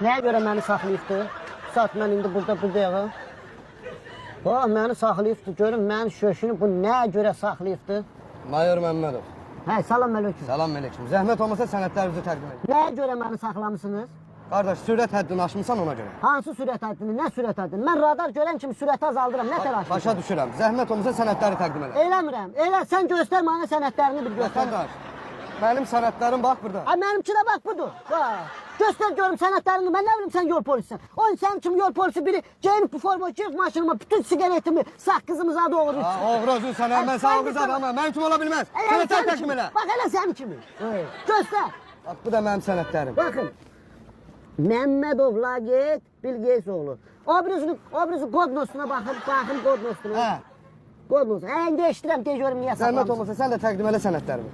Nəyə görə məni saxlayıbdı? Saat mən indi buradayım. Bax, məni saxlayıbdı. Görün, mənim şöşünü bu nəyə görə saxlayıbdı? Mayor Məmmədov. Hə, salam əleykum. Salam əleykum. Zəhmət olmasa sənədlərinizi təqdim edin. Nəyə görə məni saxlamısınız? Qardaş, sürət həddini aşmısan ona görə. Hansı sürət həddini, nə sürət həddini? Mən radar görən kimi sürəti azaldıram, nə tələş? Başa düşürəm. Zəhmət olmasa sənədləri təqdim edin. Eləmirəm, elə sən göstər mənə sənədlərini bir göstər. Vətəndaş, mənim sənədlərim bax burada. Ay, mənimki də bax budur. Bax, göstər görüm sənədlərini, mən nə bilim sən yol polisisən. O sənin kimi yol polisi biri geyinib bu forma geyib maşınıma bütün sigaretimi, saqqızımıza doğru. Oğru özün sənə, mən sağ qız adamım, mənim kimi ola bilməz. Sənədlər təqdim elə. Bax, elə sənin kimi. Göstər. Bax, bu da mənim sənədlərim. Baxın. Məmmədov Laqet Bilgezoğlu. Obruzun kod nostuna baxın kod nostuna. Hə. Kod nostuna. Hə, indi eşitirəm, deyə görüm niyə Zəhmət saxlamısın. olmasa sən də təqdim elə sənədlərimi.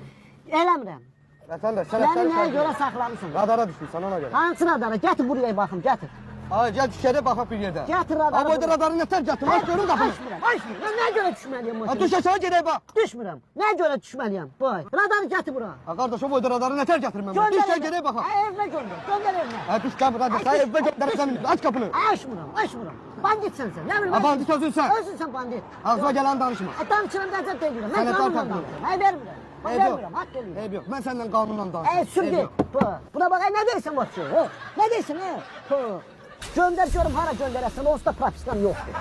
Eləmirəm. Vətəndaş, Məni sənədləri nəyə təqdim görə elə. saxlamısın? Radara düşmüsən ona görə. Hansı radara? Gətir buraya baxım, gətir. Ay, gəl düşədə baxaq bir yerdə. Gətir radarı. Abi, oyda radarı nətər gətir? Bax, görün qapını. Açmıram. Mən nəyə görə düşməliyəm maşına? Düş aşağı gedək bax. Düşmürəm. Nəyə görə düşməliyəm? Boy. Radarı gətir bura. Ha, qardaş, o boyda radarı nətər gətirməm mən? Düş gəl gedək baxaq. Evimə göndər. Göndər evimə. Ha, düş gəl burada. Sən evə göndərsən, aç qapını. Açmıram. Banditsən sən. Nə bilim. Ha, bandit özünsən. Özünsən bandit. Ağzıma gələni danışma. Danışıram da deyirəm. Mən Sənədlər qanunla təqdim et. danışıram. Ay vermirəm. Vermirəm, haqq eləyirəm. Eyb yox, mən səndən qanunla danışıram. Sürgü. Buna bax, nə deyirsən bax? Nə deyirsən? Göndər görüm hara göndərəsən. Onsuz da propiskam yoxdur.